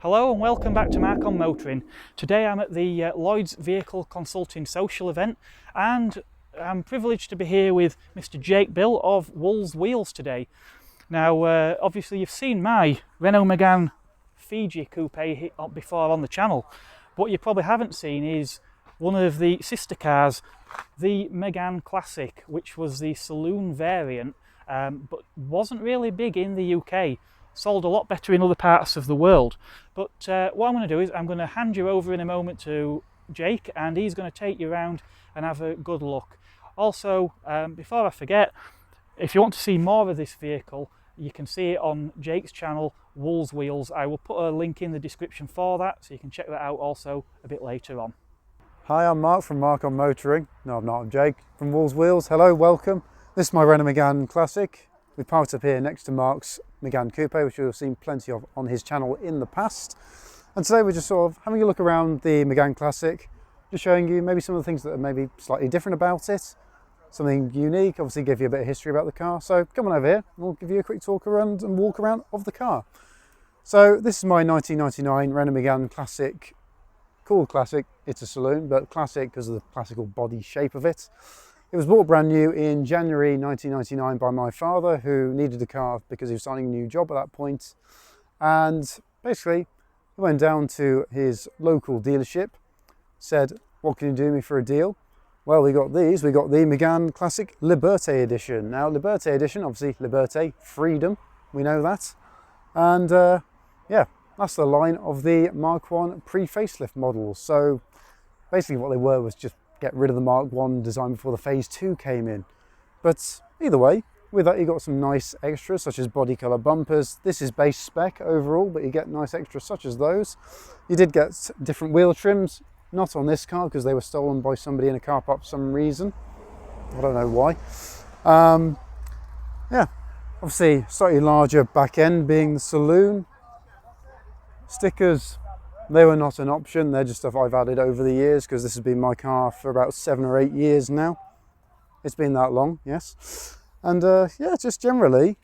Hello and welcome back to Mk1 Motoring. Today I'm at the Lloyd's Vehicle Consulting Social event and I'm privileged to be here with Mr. Jake Bill of Wulls Wheels today. Now obviously you've seen my Renault Megane Fiji coupe before on the channel. What you probably haven't seen is one of the sister cars, the Megane Classic, which was the saloon variant but wasn't really big in the UK. Sold a lot better in other parts of the world. But what I'm going to do is I'm going to hand you over in a moment to Jake and he's going to take you around and have a good look. Also, before I forget, if you want to see more of this vehicle, you can see it on Jake's channel, Wulls Wheels. I will put a link in the description for that, so you can check that out also a bit later on. Hi, I'm Mark from Mk1 Motoring. No, I'm not, I'm Jake from Wulls Wheels. Hello, welcome. This is my Renault Megane Classic. We parked up here next to Mark's Megane Coupe, which you've seen plenty of on his channel in the past. And today we're just sort of having a look around the Megane Classic, just showing you maybe some of the things that are maybe slightly different about it, something unique, obviously give you a bit of history about the car. So come on over here and we'll give you a quick talk around and walk around of the car. So this is my 1999 Renault Megane Classic, called Classic. It's a saloon, but Classic because of the classical body shape of it. It was bought brand new in January 1999 by my father, who needed a car because he was starting a new job at that point. And basically, he went down to his local dealership, said, "What can you do me for a deal?" Well, we got these. We got the Megane Classic Liberte Edition. Now, Liberte Edition, obviously Liberte, freedom, we know that. And yeah, that's the line of the Mk1 pre-facelift models. So basically what they were was just get rid of the Mk1 design before the Phase 2 came in. But either way, with that you got some nice extras such as body colour bumpers. This is base spec overall, but you get nice extras such as those. You did get different wheel trims, not on this car because they were stolen by somebody in a car park for some reason. I don't know why. Yeah, obviously slightly larger back end being the saloon. Stickers, they were not an option, they're just stuff I've added over the years because this has been my car for about 7 or 8 years now. It's been that long, yes. And yeah, just generally,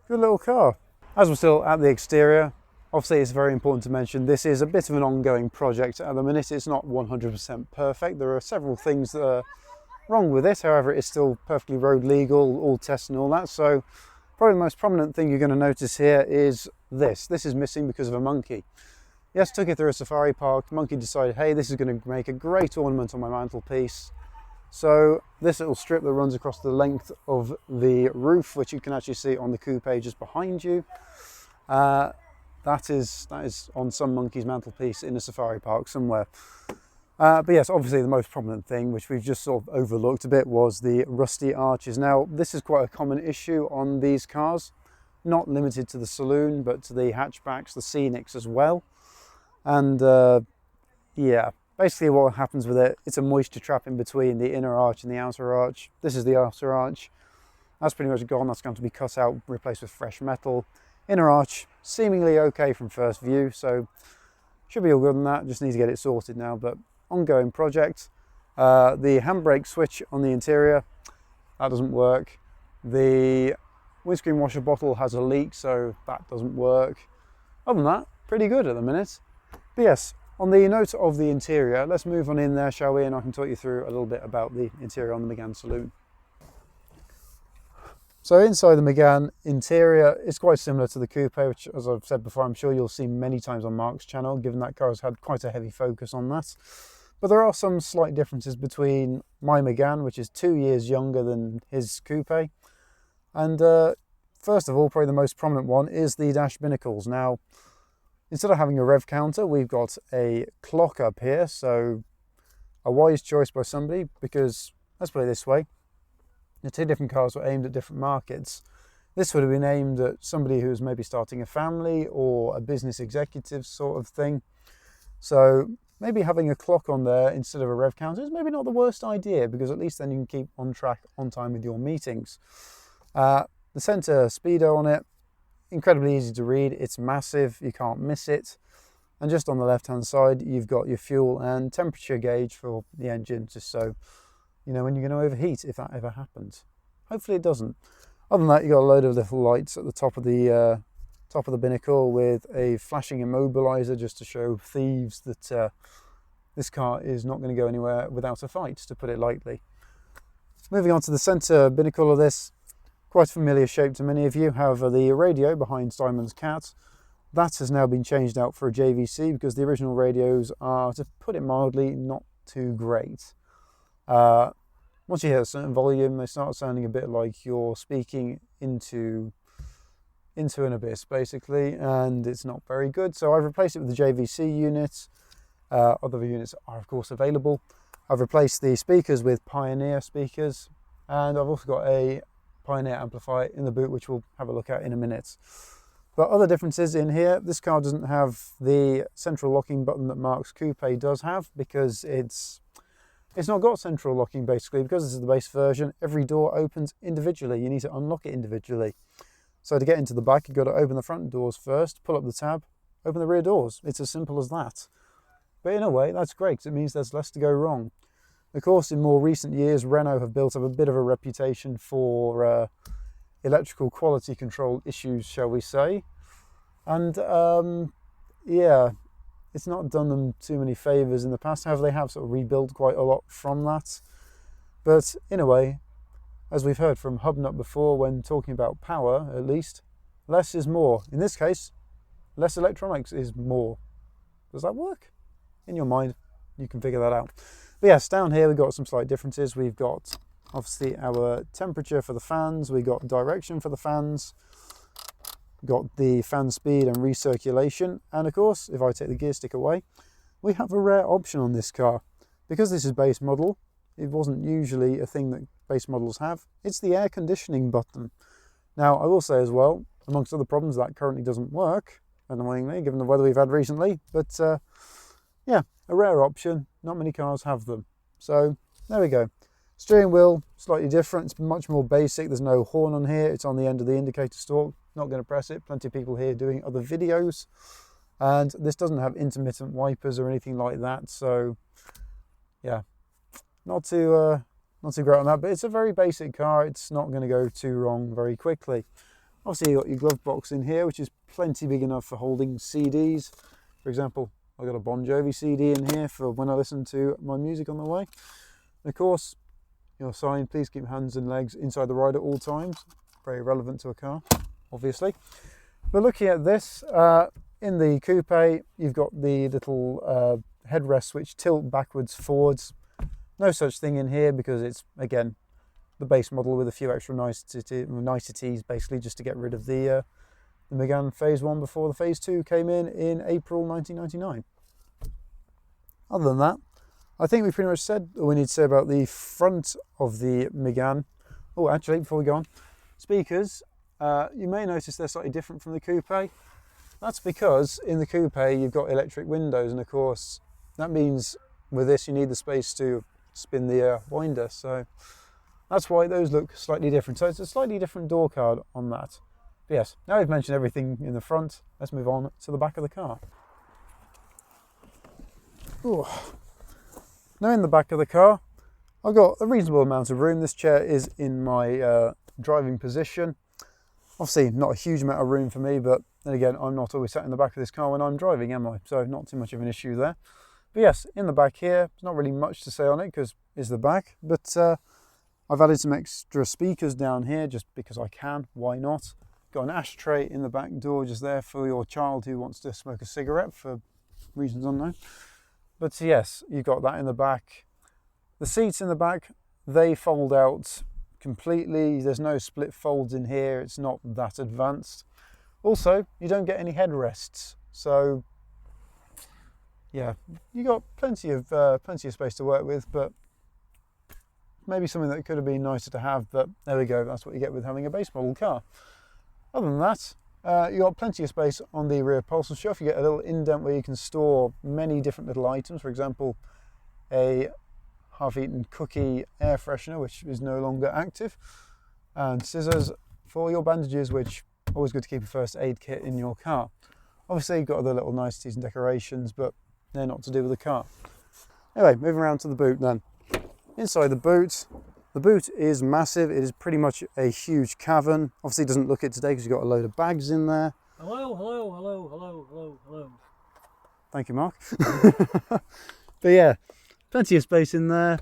good little car. As we're still at the exterior, obviously it's very important to mention this is a bit of an ongoing project at the minute. It's not 100% perfect. There are several things that are wrong with it, however it's still perfectly road legal, all tests and all that. So probably the most prominent thing you're going to notice here is this. This is missing because of a monkey. Yes, took it through a safari park. Monkey decided, hey, this is going to make a great ornament on my mantelpiece. So this little strip that runs across the length of the roof, which you can actually see on the coupe just behind you, that is on some monkey's mantelpiece in a safari park somewhere. But yes, obviously the most prominent thing, which we've just sort of overlooked a bit, was the rusty arches. Now, this is quite a common issue on these cars, not limited to the saloon, but to the hatchbacks, the scenics as well. And yeah, basically what happens with it, it's a moisture trap in between the inner arch and the outer arch. This is the outer arch. That's pretty much gone. That's going to be cut out, replaced with fresh metal. Inner arch, seemingly okay from first view, so should be all good on that. Just need to get it sorted now, but ongoing project. The handbrake switch on the interior, that doesn't work. The windscreen washer bottle has a leak, so that doesn't work. Other than that, pretty good at the minute. But yes, on the note of the interior, let's move on in there, shall we? And I can talk you through a little bit about the interior on the Megane Saloon. So inside the Megane interior is quite similar to the coupe, which, as I've said before, I'm sure you'll see many times on Mark's channel, given that car has had quite a heavy focus on that. But there are some slight differences between my Megane, which is 2 years younger than his coupe. And first of all, probably the most prominent one is the dash binnacles. Now, instead of having a rev counter, we've got a clock up here, so a wise choice by somebody, because let's put it this way, the two different cars were aimed at different markets. This would have been aimed at somebody who's maybe starting a family or a business executive sort of thing. So maybe having a clock on there instead of a rev counter is maybe not the worst idea, because at least then you can keep on track, on time with your meetings. The center Speedo on it, incredibly easy to read. It's massive, you can't miss it. And just on the left hand side you've got your fuel and temperature gauge for the engine, just so you know when you're going to overheat, if that ever happens. Hopefully it doesn't. Other than that, you've got a load of little lights at the top of the top of the binnacle with a flashing immobiliser just to show thieves that this car is not going to go anywhere without a fight, to put it lightly. Moving on to the centre binnacle of this, quite a familiar shape to many of you. However, the radio behind Simon's Cat, that has now been changed out for a JVC because the original radios are, to put it mildly, not too great. Once you hit a certain volume, they start sounding a bit like you're speaking into an abyss, basically, and it's not very good. So I've replaced it with the JVC unit. Other units are, of course, available. I've replaced the speakers with Pioneer speakers, and I've also got a Pioneer amplifier in the boot, which we'll have a look at in a minute. But other differences in here, this car doesn't have the central locking button that Mark's Coupe does have, because it's not got central locking, basically. Because this is the base version, every door opens individually. You need to unlock it individually. So to get into the back, you've got to open the front doors first, pull up the tab, open the rear doors. It's as simple as that. But in a way, that's great, because it means there's less to go wrong. Of course, in more recent years, Renault have built up a bit of a reputation for electrical quality control issues, shall we say. And yeah, it's not done them too many favours in the past. However, they have sort of rebuilt quite a lot from that. But in a way, as we've heard from Hubnut before, when talking about power, at least, less is more. In this case, less electronics is more. Does that work? In your mind, you can figure that out. But yes, down here we've got some slight differences. We've got obviously our temperature for the fans, we've got direction for the fans, we've got the fan speed and recirculation, and of course, if I take the gear stick away, we have a rare option on this car. Because this is base model, it wasn't usually a thing that base models have. It's the air conditioning button. Now, I will say as well, amongst other problems, that currently doesn't work, annoyingly, given the weather we've had recently, but yeah, a rare option. Not many cars have them. So there we go. Steering wheel, slightly different. It's much more basic. There's no horn on here. It's on the end of the indicator stalk. Not going to press it. Plenty of people here doing other videos. And this doesn't have intermittent wipers or anything like that. So yeah, not too great on that. But it's a very basic car. It's not going to go too wrong very quickly. Obviously, you've got your glove box in here, which is plenty big enough for holding CDs. For example, I've got a Bon Jovi CD in here for when I listen to my music on the way. And of course, your sign, please keep hands and legs inside the ride at all times. Very relevant to a car, obviously. But looking at this, in the coupe, you've got the little headrests which tilt backwards, forwards. No such thing in here because it's, again, the base model with a few extra niceties, basically, just to get rid of the Megane Phase 1 before the Phase 2 came in April 1999. Other than that, I think we pretty much said all we need to say about the front of the Megane. Oh, actually, before we go on, speakers, you may notice they're slightly different from the coupe. That's because in the coupe you've got electric windows, and of course that means with this you need the space to spin the winder, so that's why those look slightly different. So it's a slightly different door card on that. But yes, now we've mentioned everything in the front, let's move on to the back of the car. Ooh. Now in the back of the car, I've got a reasonable amount of room. This chair is in my driving position. Obviously not a huge amount of room for me, but then again, I'm not always sat in the back of this car when I'm driving, am I? So not too much of an issue there. But yes, in the back here, there's not really much to say on it because it's the back, but I've added some extra speakers down here just because I can, why not? Got an ashtray in the back door just there for your child who wants to smoke a cigarette for reasons unknown. But yes, you've got that in the back. The seats in the back, they fold out completely. There's no split folds in here. It's not that advanced. Also, you don't get any headrests. So yeah, you got plenty of space to work with, but maybe something that could have been nicer to have, but there we go. That's what you get with having a base model car. Other than that, you've got plenty of space on the rear upholstery shelf. You get a little indent where you can store many different little items. For example, a half-eaten cookie air freshener, which is no longer active, and scissors for your bandages, which always good to keep a first aid kit in your car. Obviously, you've got other little niceties and decorations, but they're not to do with the car. Anyway, moving around to the boot then. Inside the boot is massive. It is pretty much a huge cavern. Obviously it doesn't look it today because you've got a load of bags in there. Hello, hello, hello, hello, hello, hello. Thank you, Mark. But yeah, plenty of space in there.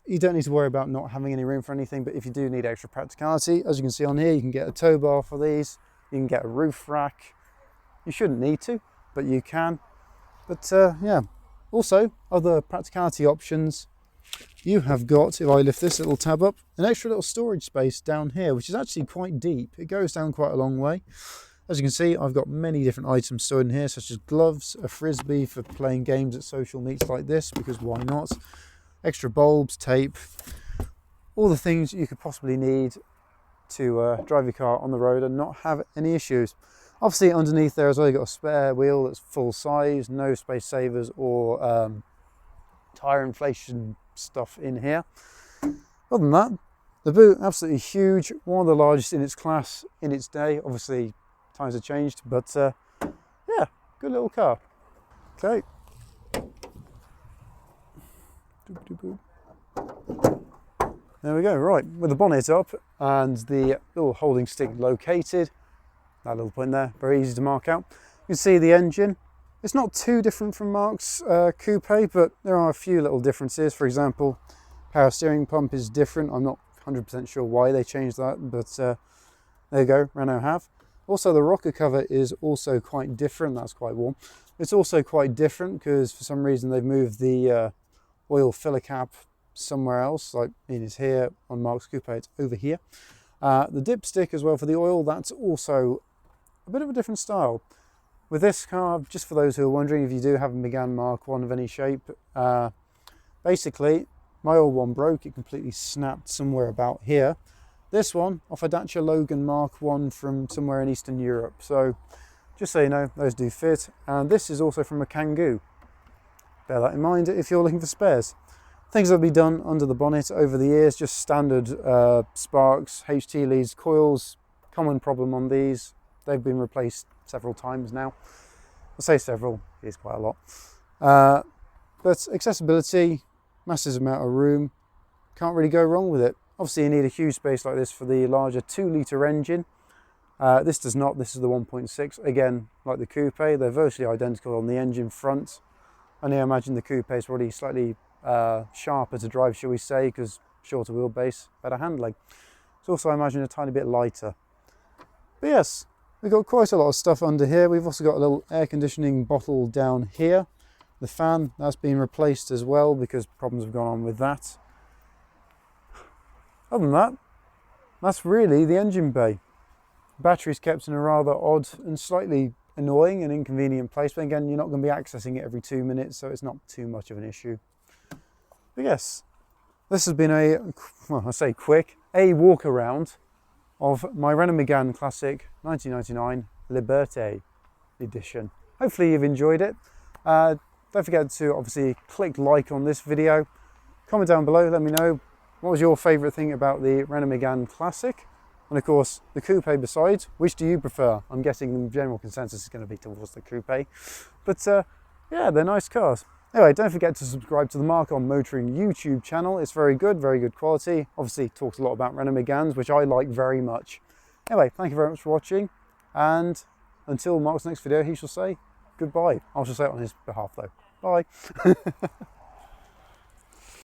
You don't need to worry about not having any room for anything, but if you do need extra practicality, as you can see on here, you can get a tow bar for these, you can get a roof rack. You shouldn't need to, but you can. But yeah, also other practicality options. You have got, if I lift this little tab up, an extra little storage space down here, which is actually quite deep. It goes down quite a long way. As you can see, I've got many different items stored in here, such as gloves, a frisbee for playing games at social meets like this, because why not? Extra bulbs, tape, all the things you could possibly need to drive your car on the road and not have any issues. Obviously underneath there as well, you've got a spare wheel that's full size, no space savers or tyre inflation stuff in here. Other than that, the boot, absolutely huge, one of the largest in its class in its day. Obviously times have changed, but yeah, good little car. Okay. There we go, right, with the bonnet up and the little holding stick located, that little point there, very easy to mark out. You can see the engine. It's not too different from Mark's coupe, but there are a few little differences. For example, power steering pump is different. I'm not 100% sure why they changed that, but there you go, Renault have. Also, the rocker cover is also quite different. That's quite warm. It's also quite different because for some reason they've moved the oil filler cap somewhere else, like it is here on Mark's coupe, it's over here. The dipstick as well for the oil, that's also a bit of a different style. With this car, just for those who are wondering, if you do have a Megane Mark 1 of any shape, basically my old one broke, it completely snapped somewhere about here. This one off a Dacia Logan Mark 1 from somewhere in Eastern Europe. So just so you know, those do fit. And this is also from a Kangoo. Bear that in mind if you're looking for spares. Things that have been done under the bonnet over the years, just standard sparks, HT leads, coils, common problem on these. They've been replaced several times now. I say several, it is quite a lot. But accessibility, massive amount of room, can't really go wrong with it. Obviously you need a huge space like this for the larger 2-litre engine. This does not, this is the 1.6. Again, like the coupe, they're virtually identical on the engine front. Only I imagine the coupe is probably slightly sharper to drive, shall we say, because shorter wheelbase, better handling. It's also, I imagine, a tiny bit lighter. But yes, we've got quite a lot of stuff under here. We've also got a little air conditioning bottle down here. The fan, that's been replaced as well because problems have gone on with that. Other than that, that's really the engine bay. Battery's kept in a rather odd and slightly annoying and inconvenient place, but again, you're not going to be accessing it every 2 minutes, so it's not too much of an issue. But yes, this has been a, well, I say quick, a walk around of my Renault Megane Classic 1999 Liberte edition. Hopefully you've enjoyed it. Don't forget to obviously click like on this video. Comment down below, let me know what was your favourite thing about the Renault Megane Classic. And of course, the coupe besides, which do you prefer? I'm guessing the general consensus is going to be towards the coupe. But yeah, they're nice cars. Anyway, don't forget to subscribe to the Mk1 Motoring YouTube channel. It's very good quality. Obviously, talks a lot about Renault Meganes, which I like very much. Anyway, thank you very much for watching. And until Mark's next video, he shall say goodbye. I shall say it on his behalf though. Bye.